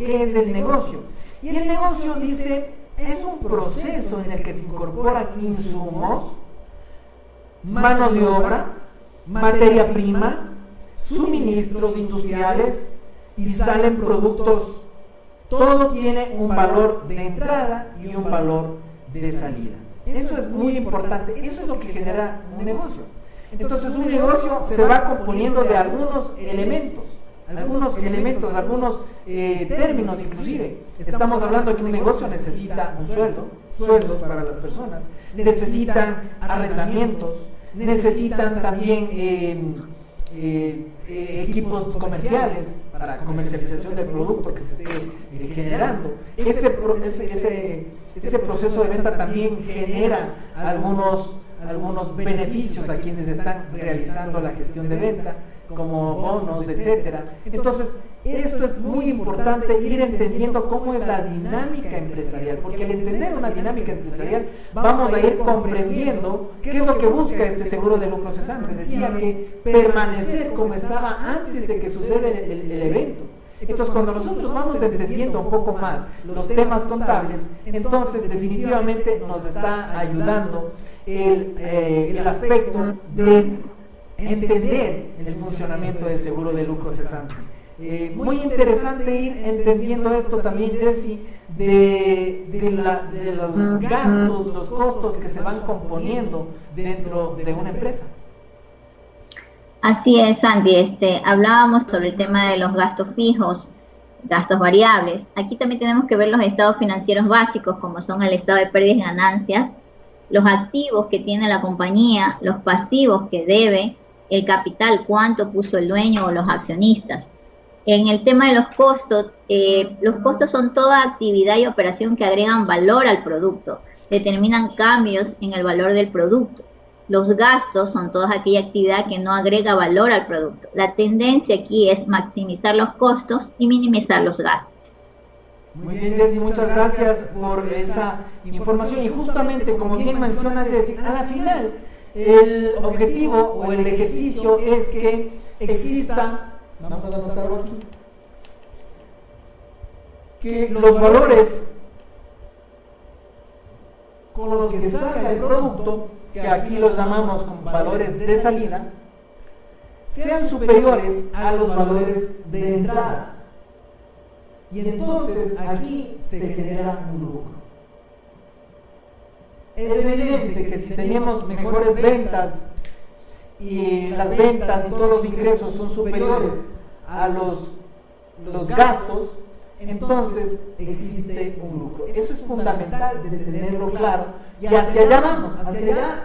qué es el negocio. Y el negocio, dice, es un proceso en el que se incorporan insumos, mano de obra, materia prima, suministros industriales y salen productos. Todo tiene un valor de entrada y un valor de salida. Eso es muy importante, eso es lo que genera un negocio. Entonces un negocio se va componiendo de algunos elementos, algunos términos inclusive. Estamos hablando de que un negocio necesita un sueldos para las personas, necesitan arrendamientos, necesitan también equipos comerciales para comercialización del producto que se esté generando. Ese proceso de venta también genera algunos beneficios a quienes están realizando la gestión de venta, como bonos, etcétera. Entonces, esto es muy importante, ir entendiendo cómo es la dinámica empresarial, porque al entender una dinámica empresarial vamos a ir comprendiendo qué es lo que busca este seguro de lucro cesante. Decía que permanecer como estaba antes de que suceda el evento. Entonces, cuando nosotros vamos entendiendo un poco más los temas contables, entonces definitivamente nos está ayudando el aspecto de entender el funcionamiento del seguro de lucro cesante. Muy interesante ir entendiendo esto también, Jessy, de los gastos, los costos que se van componiendo dentro de una empresa. Así es, Sandy. Hablábamos sobre el tema de los gastos fijos, gastos variables. Aquí también tenemos que ver los estados financieros básicos, como son el estado de pérdidas y ganancias, los activos que tiene la compañía, los pasivos que debe, el capital, cuánto puso el dueño o los accionistas. En el tema de los costos son toda actividad y operación que agregan valor al producto, determinan cambios en el valor del producto. Los gastos son toda aquella actividad que no agrega valor al producto. La tendencia aquí es maximizar los costos y minimizar los gastos. Muy bien, Jessy, muchas gracias por esa información. Y justamente, como bien menciona Jessy, a la final el objetivo o el ejercicio es que exista, vamos a anotarlo aquí, que los valores con los que salga el producto, que aquí los llamamos como valores de salida, sean superiores a los valores de entrada. Y entonces aquí se genera un lucro. Es evidente que si tenemos mejores ventas y las ventas y todos los ingresos son superiores a los gastos, entonces existe un lucro. Eso es fundamental de tenerlo claro, y hacia allá vamos,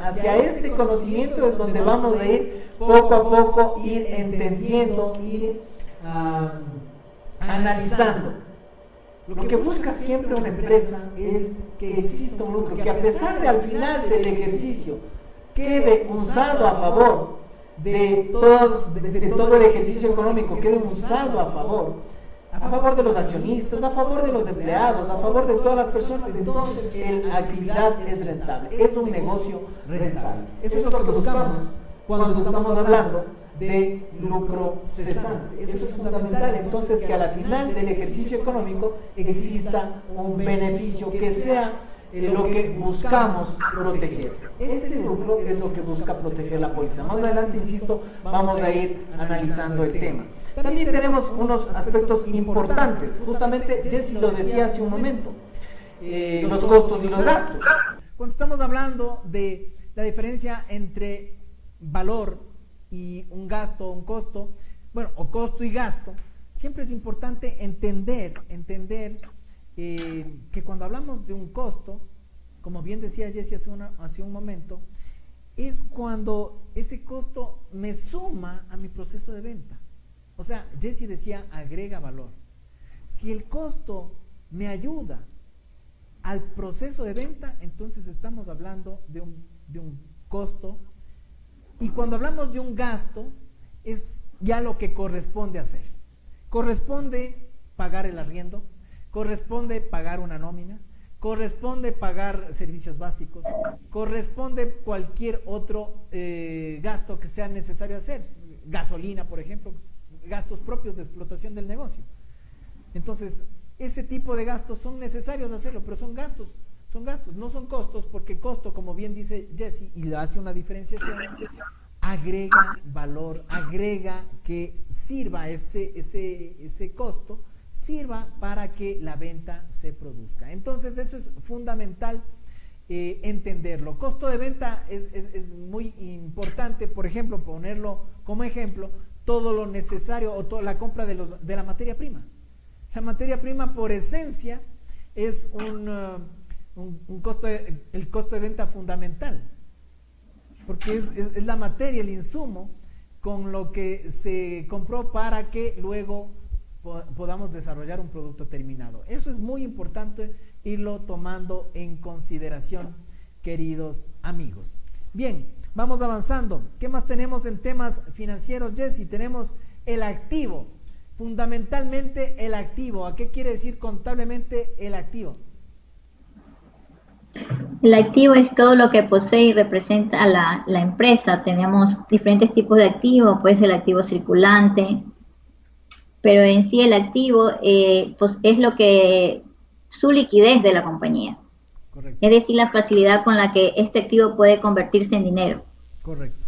hacia este conocimiento es donde vamos a ir poco a poco, ir entendiendo, ir analizando. Lo que busca siempre una empresa es que exista un lucro, que a pesar de al final del ejercicio quede un saldo a favor de todo el ejercicio económico, quede un saldo a favor de los accionistas, a favor de los empleados, a favor de todas las personas. Entonces la actividad es rentable, es un negocio rentable. Eso es lo que buscamos cuando estamos hablando de lucro cesante. Eso es fundamental. Entonces, que a la final del ejercicio económico exista un beneficio que sea lo que buscamos proteger. Este lucro es lo que busca proteger la póliza. Más adelante, insisto, vamos a ir analizando el tema. También tenemos unos aspectos importantes. Justamente Jessy lo decía hace un momento, los costos y los gastos. Cuando estamos hablando de la diferencia entre valor y un gasto o un costo, bueno, o costo y gasto, siempre es importante entender que cuando hablamos de un costo, como bien decía Jessy hace un momento, es cuando ese costo me suma a mi proceso de venta. O sea, Jessy decía, agrega valor. Si el costo me ayuda al proceso de venta, entonces estamos hablando de un costo. Y cuando hablamos de un gasto, es ya lo que corresponde hacer. Corresponde pagar el arriendo, corresponde pagar una nómina, corresponde pagar servicios básicos, corresponde cualquier otro gasto que sea necesario hacer. Gasolina, por ejemplo, gastos propios de explotación del negocio. Entonces, ese tipo de gastos son necesarios hacerlo, pero son gastos, no son costos, porque costo, como bien dice Jessy, y le hace una diferenciación, agrega valor, agrega que sirva ese costo, sirva para que la venta se produzca. Entonces eso es fundamental entenderlo. Costo de venta es muy importante, por ejemplo, ponerlo como ejemplo, todo lo necesario o toda la compra de la materia prima. La materia prima por esencia es un costo el costo de venta fundamental, porque es la materia, el insumo con lo que se compró para que luego podamos desarrollar un producto terminado. Eso es muy importante irlo tomando en consideración, queridos amigos. Bien, vamos avanzando. ¿Qué más tenemos en temas financieros, Jessy? Tenemos el activo, fundamentalmente el activo. ¿A qué quiere decir contablemente el activo? El activo es todo lo que posee y representa a la empresa. Tenemos diferentes tipos de activos, pues el activo circulante, pero en sí el activo pues es lo que su liquidez de la compañía. Correcto. Es decir, la facilidad con la que este activo puede convertirse en dinero. Correcto.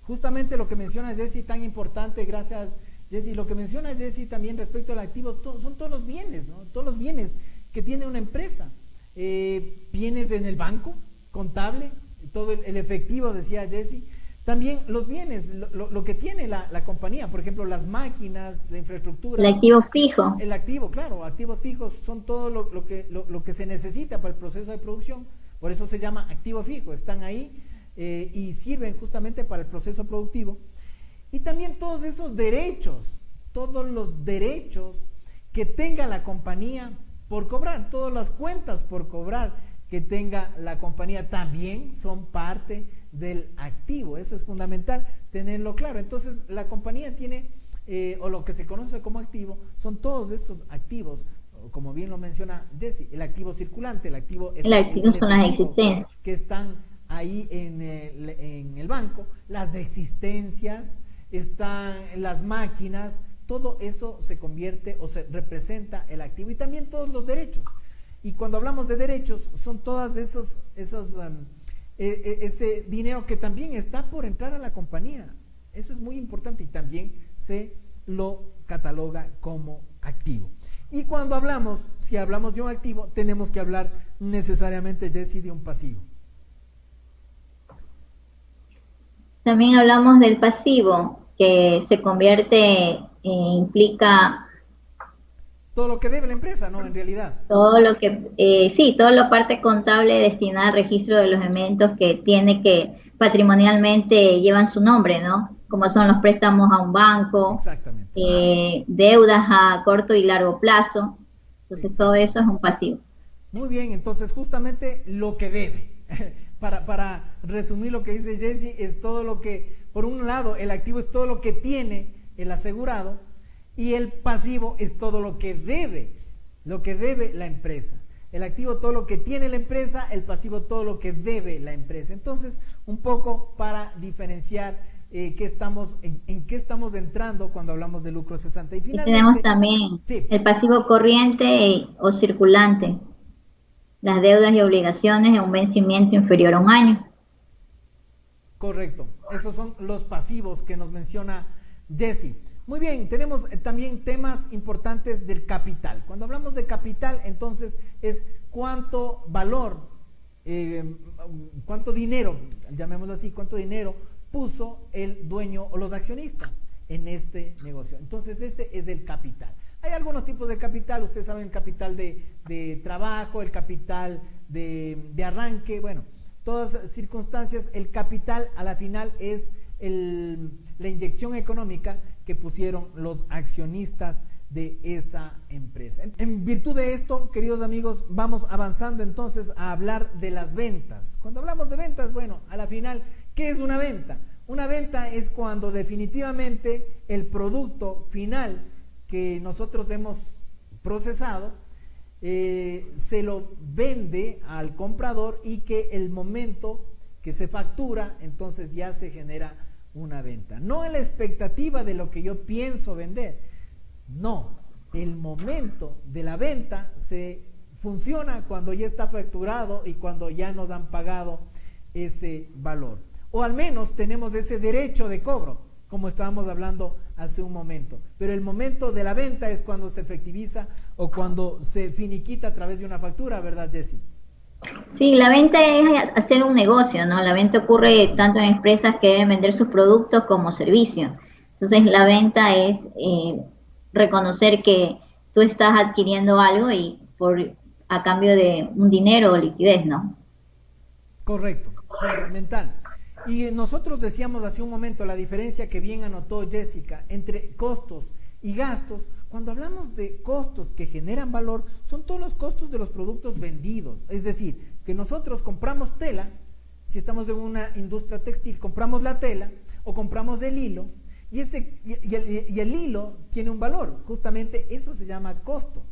Justamente lo que menciona Jessy, tan importante, gracias Jessy, lo que menciona Jessy también respecto al activo, son todos los bienes, ¿no? Todos los bienes que tiene una empresa. Bienes en el banco, contable, todo el efectivo, decía Jessy. También los bienes, lo que tiene la compañía, por ejemplo, las máquinas, la infraestructura. El activo fijo. El activo, claro, activos fijos son todo lo que se necesita para el proceso de producción, por eso se llama activo fijo, están ahí y sirven justamente para el proceso productivo. Y también todos esos derechos, todos los derechos que tenga la compañía por cobrar, todas las cuentas por cobrar que tenga la compañía también son parte del activo. Eso es fundamental tenerlo claro. Entonces la compañía tiene o lo que se conoce como activo son todos estos activos, como bien lo menciona Jessy, el activo circulante, el activo son las existencias que están ahí en el banco, las existencias, están las máquinas, todo eso se convierte o se representa el activo, y también todos los derechos. Y cuando hablamos de derechos son todas ese dinero que también está por entrar a la compañía. Eso es muy importante y también se lo cataloga como activo. Y cuando si hablamos de un activo, tenemos que hablar necesariamente, Jessy, de un pasivo. También hablamos del pasivo, que se convierte, implica todo lo que debe la empresa, ¿no? En realidad. Todo lo que, sí, toda la parte contable destinada al registro de los elementos que tiene que patrimonialmente llevan su nombre, ¿no? Como son los préstamos a un banco, deudas a corto y largo plazo. Entonces todo eso es un pasivo. Muy bien, entonces justamente lo que debe. Para resumir lo que dice Jessy, es todo lo que, por un lado, el activo es todo lo que tiene el asegurado, y el pasivo es todo lo que debe la empresa. El activo todo lo que tiene la empresa, el pasivo todo lo que debe la empresa. Entonces, un poco para diferenciar en qué estamos entrando cuando hablamos de lucro cesante. Y finalmente, tenemos también el pasivo corriente o circulante, las deudas y obligaciones de un vencimiento inferior a un año. Correcto, esos son los pasivos que nos menciona Jessy. Muy bien, tenemos también temas importantes del capital. Cuando hablamos de capital, entonces es cuánto valor, cuánto dinero, llamémoslo así, cuánto dinero puso el dueño o los accionistas en este negocio. Entonces ese es el capital. Hay algunos tipos de capital, ustedes saben, el capital de trabajo, el capital de arranque, bueno, todas circunstancias, el capital a la final es la inyección económica que pusieron los accionistas de esa empresa. En virtud de esto, queridos amigos, vamos avanzando entonces a hablar de las ventas. Cuando hablamos de ventas, bueno, a la final, ¿qué es una venta? Una venta es cuando definitivamente el producto final que nosotros hemos procesado se lo vende al comprador, y que el momento que se factura, entonces ya se genera una venta. No en la expectativa de lo que yo pienso vender, no, el momento de la venta se funciona cuando ya está facturado y cuando ya nos han pagado ese valor. O al menos tenemos ese derecho de cobro, como estábamos hablando hace un momento. Pero el momento de la venta es cuando se efectiviza o cuando se finiquita a través de una factura, ¿verdad, Jessie? Sí, la venta es hacer un negocio, ¿no? La venta ocurre tanto en empresas que deben vender sus productos como servicios. Entonces, la venta es reconocer que tú estás adquiriendo algo y a cambio de un dinero o liquidez, ¿no? Correcto, fundamental. Y nosotros decíamos hace un momento la diferencia que bien anotó Jessica entre costos y gastos. Cuando hablamos de costos que generan valor, son todos los costos de los productos vendidos. Es decir, que nosotros compramos tela, si estamos en una industria textil, compramos la tela o compramos el hilo, y el hilo tiene un valor. Justamente eso se llama costo.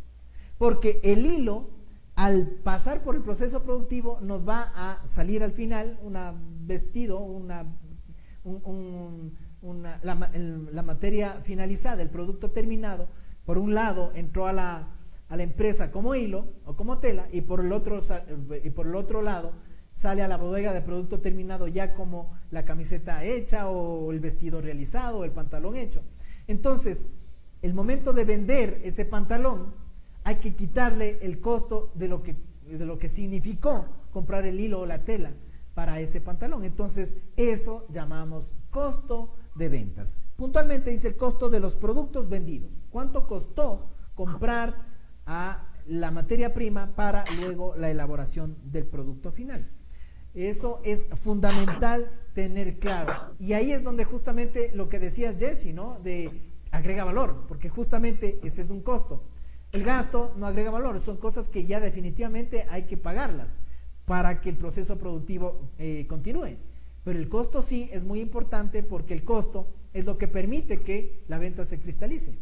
Porque el hilo, al pasar por el proceso productivo, nos va a salir al final un vestido, la materia finalizada, el producto terminado. Por un lado entró a la empresa como hilo o como tela, y por el otro lado sale a la bodega de producto terminado ya como la camiseta hecha o el vestido realizado o el pantalón hecho. Entonces, el momento de vender ese pantalón, hay que quitarle el costo de lo que significó comprar el hilo o la tela para ese pantalón. Entonces, eso llamamos costo de ventas. Puntualmente dice el costo de los productos vendidos. ¿Cuánto costó comprar a la materia prima para luego la elaboración del producto final? Eso es fundamental tener claro. Y ahí es donde justamente lo que decías, Jessie, ¿no? De agrega valor, porque justamente ese es un costo. El gasto no agrega valor, son cosas que ya definitivamente hay que pagarlas para que el proceso productivo continúe. Pero el costo sí es muy importante, porque el costo es lo que permite que la venta se cristalice.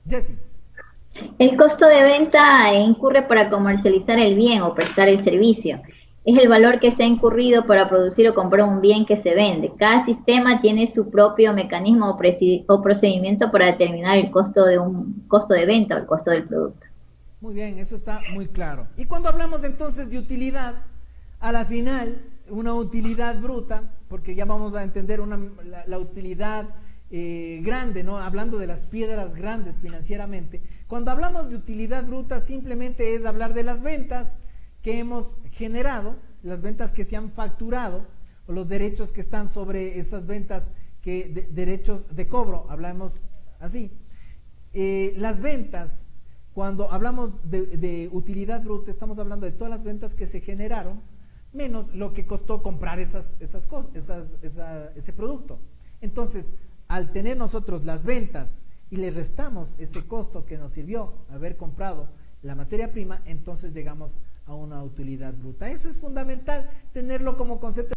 Jessie. El costo de venta incurre para comercializar el bien o prestar el servicio. Es el valor que se ha incurrido para producir o comprar un bien que se vende. Cada sistema tiene su propio mecanismo o procedimiento para determinar el costo de venta o el costo del producto. Muy bien, eso está muy claro. Y cuando hablamos entonces de utilidad, a la final, una utilidad bruta, porque ya vamos a entender la utilidad grande, ¿no? Hablando de las piedras grandes financieramente. Cuando hablamos de utilidad bruta, simplemente es hablar de las ventas que hemos generado, las ventas que se han facturado, o los derechos que están sobre esas ventas, derechos de cobro, hablamos así. Las ventas, cuando hablamos de utilidad bruta, estamos hablando de todas las ventas que se generaron, menos lo que costó comprar ese producto. Entonces, al tener nosotros las ventas y le restamos ese costo que nos sirvió haber comprado la materia prima, entonces llegamos a una utilidad bruta. Eso es fundamental tenerlo como concepto.